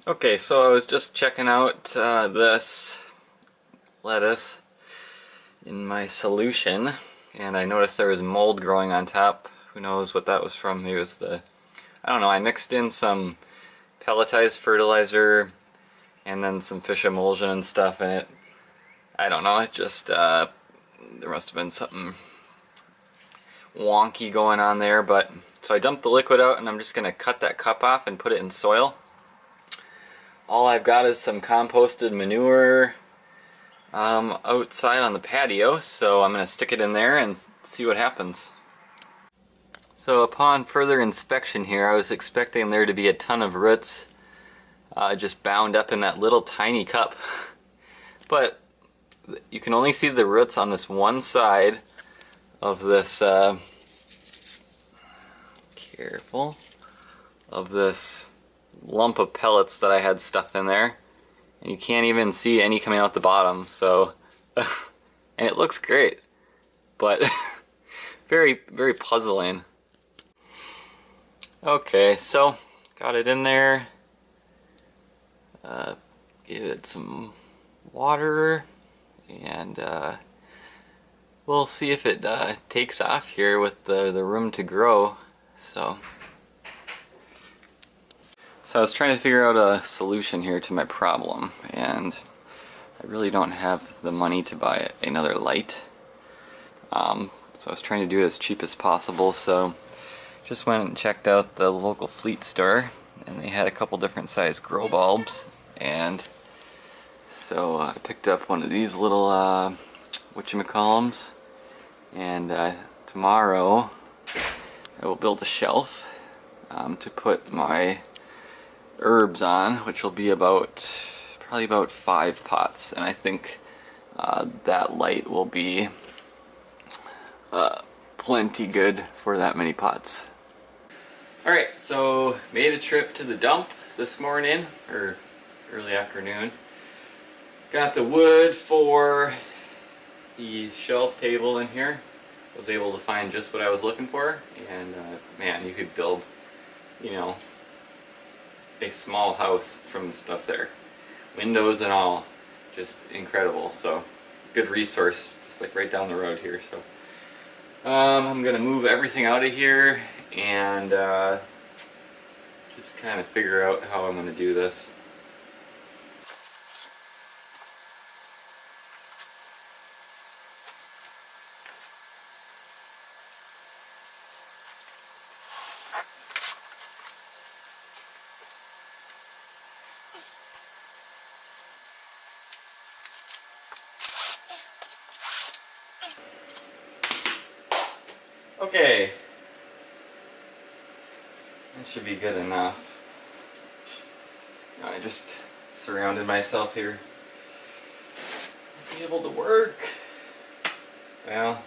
Okay, so I was just checking out this lettuce in my solution, and I noticed there was mold growing on top. Who knows what that was from? Maybe it was I don't know, I mixed in some pelletized fertilizer and then some fish emulsion and stuff in it. I don't know, it just, there must have been something wonky going on there, but so I dumped the liquid out and I'm just going to cut that cup off and put it in soil. All I've got is some composted manure outside on the patio, so I'm going to stick it in there and see what happens. So upon further inspection here, I was expecting there to be a ton of roots just bound up in that little tiny cup. But you can only see the roots on this one side of this, careful, of this lump of pellets that I had stuffed in there. And you can't even see any coming out the bottom, so, and it looks great, but very, very puzzling. Okay, so got it in there, gave it some water, and we'll see if it takes off here with the room to grow. So I was trying to figure out a solution here to my problem, and I really don't have the money to buy another light. So I was trying to do it as cheap as possible, so just went and checked out the local Fleet store, and they had a couple different size grow bulbs, and so I picked up one of these little whatchamacallums, and tomorrow I will build a shelf to put my herbs on, which will be probably about 5 pots, and I think that light will be plenty good for that many pots. Alright, so made a trip to the dump this morning, or early afternoon. Got the wood for the shelf table in here. Was able to find just what I was looking for, and man, you could build, you know, a small house from the stuff there. Windows and all, just incredible. So good resource, just like right down the road here. So I'm gonna move everything out of here and just kind of figure out how I'm gonna do this. Okay, that should be good enough. I just surrounded myself here to be able to work. Well,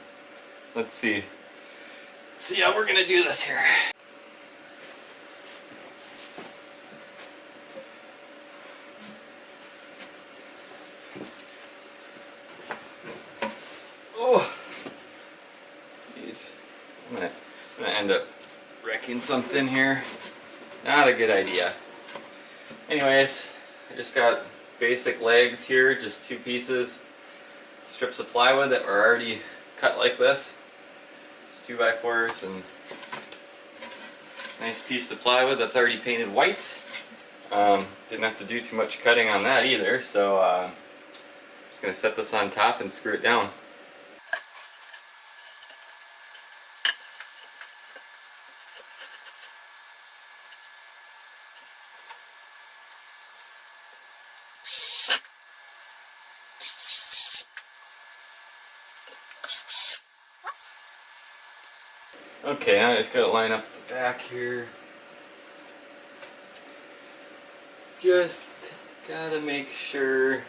let's see how we're gonna do this here. Oh, jeez. I'm gonna end up wrecking something here. Not a good idea. Anyways, I just got basic legs here, just 2 pieces, strips of plywood that were already cut like this. Just 2x4s and nice piece of plywood that's already painted white. Didn't have to do too much cutting on that either, so just gonna set this on top and screw it down. Okay, now I just gotta line up the back here. Just gotta make sure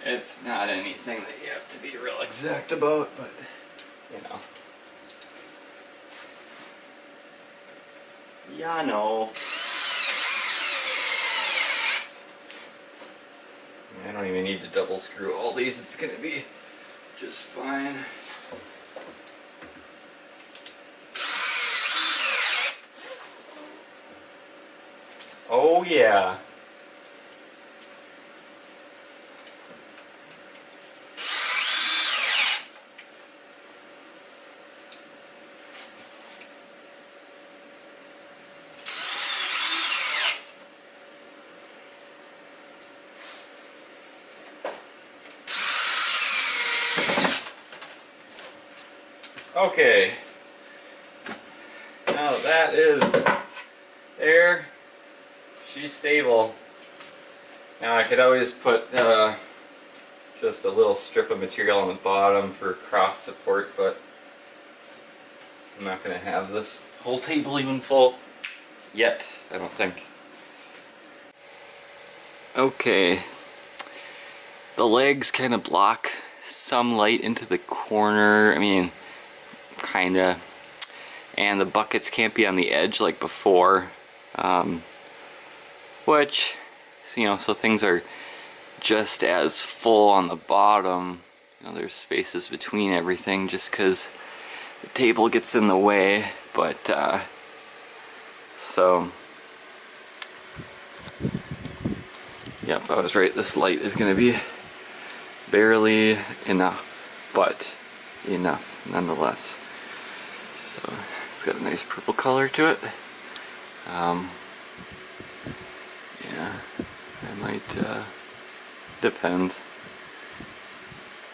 it's not anything that you have to be real exact about, but you know. Yeah, no. I don't even need to double screw all these, it's gonna be just fine. Oh yeah. Okay. Now that is there. She's stable. Now I could always put just a little strip of material on the bottom for cross support, but I'm not going to have this whole table even full yet, I don't think. Okay, the legs kind of block some light into the corner, I mean, kinda, and the buckets can't be on the edge like before, which, so things are just as full on the bottom. There's spaces between everything just because the table gets in the way, but so yep, I was right, this light is going to be barely enough, but enough nonetheless. So it's got a nice purple color to it. Yeah, I might depends.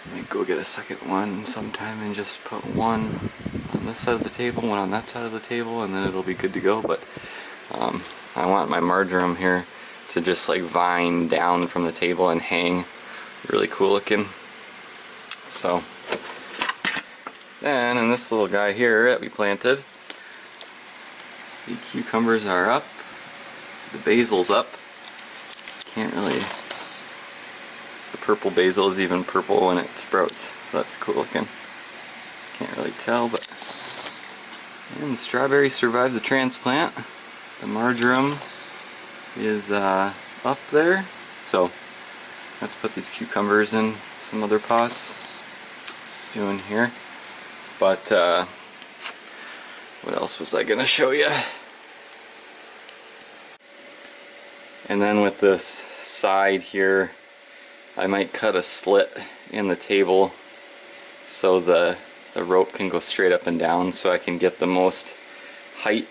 I might go get a second one sometime and just put one on this side of the table, one on that side of the table, and then it'll be good to go. But I want my marjoram here to just like vine down from the table and hang really cool looking. So then in this little guy here that we planted, the cucumbers are up, the basil's up. Can't really, the purple basil is even purple when it sprouts, so that's cool looking. Can't really tell, but, and the strawberry survived the transplant. The marjoram is up there, so I have to put these cucumbers in some other pots soon here. But what else was I gonna show you? And then with this side here, I might cut a slit in the table so the rope can go straight up and down, so I can get the most height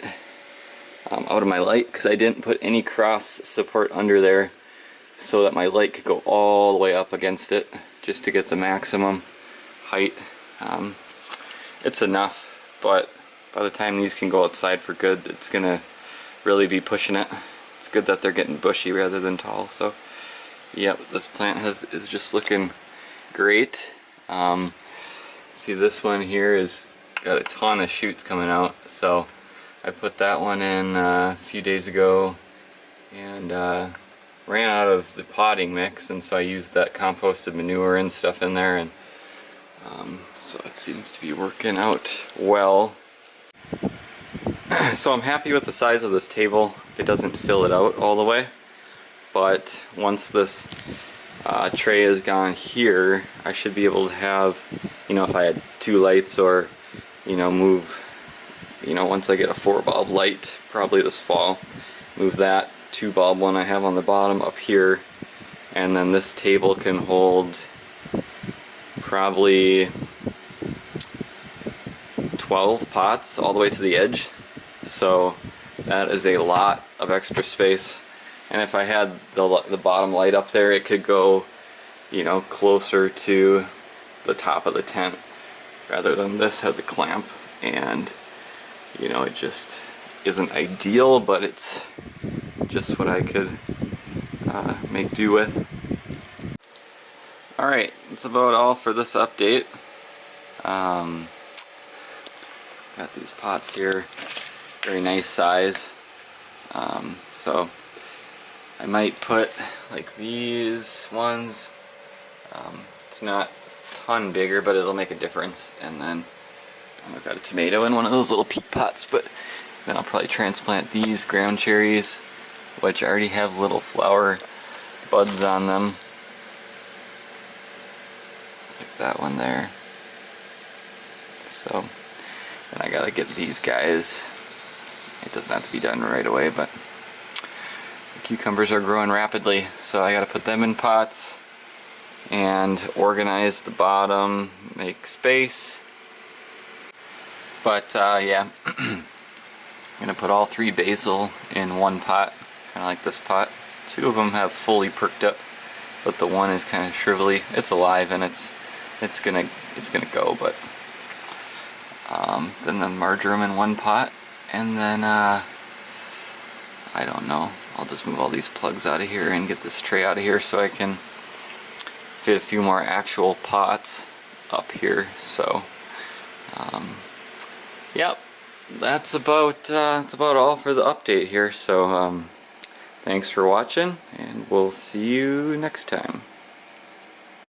out of my light, because I didn't put any cross support under there so that my light could go all the way up against it just to get the maximum height. It's enough, but by the time these can go outside for good, it's gonna really be pushing it. It's good that they're getting bushy rather than tall. So yep, this plant is just looking great. See, this one here is got a ton of shoots coming out, so I put that one in a few days ago and ran out of the potting mix, and so I used that composted manure and stuff in there, and so it seems to be working out well. So I'm happy with the size of this table. It doesn't fill it out all the way, but once this tray is gone here, I should be able to have, if I had 2 lights, or move, once I get a 4-bulb light probably this fall, move that 2-bulb one I have on the bottom up here, and then this table can hold probably 12 pots all the way to the edge. So that is a lot of extra space, and if I had the bottom light up there, it could go closer to the top of the tent rather than this has a clamp, and it just isn't ideal, but it's just what I could make do with. Alright, that's about all for this update. Got these pots here, very nice size. So I might put like these ones. It's not a ton bigger, but it'll make a difference. And then I've got a tomato in one of those little peat pots, but then I'll probably transplant these ground cherries, which already have little flower buds on them. Like that one there. So then I gotta get these guys. It doesn't have to be done right away, but cucumbers are growing rapidly, so I gotta put them in pots and organize the bottom, make space. But yeah, I'm gonna put all 3 basil in one pot, kind of like this pot. 2 of them have fully perked up, but the one is kind of shrivelly. It's alive and it's gonna go. But then the marjoram in one pot, and then I don't know. I'll just move all these plugs out of here and get this tray out of here so I can fit a few more actual pots up here. So yep, that's about all for the update here. So thanks for watching, and we'll see you next time.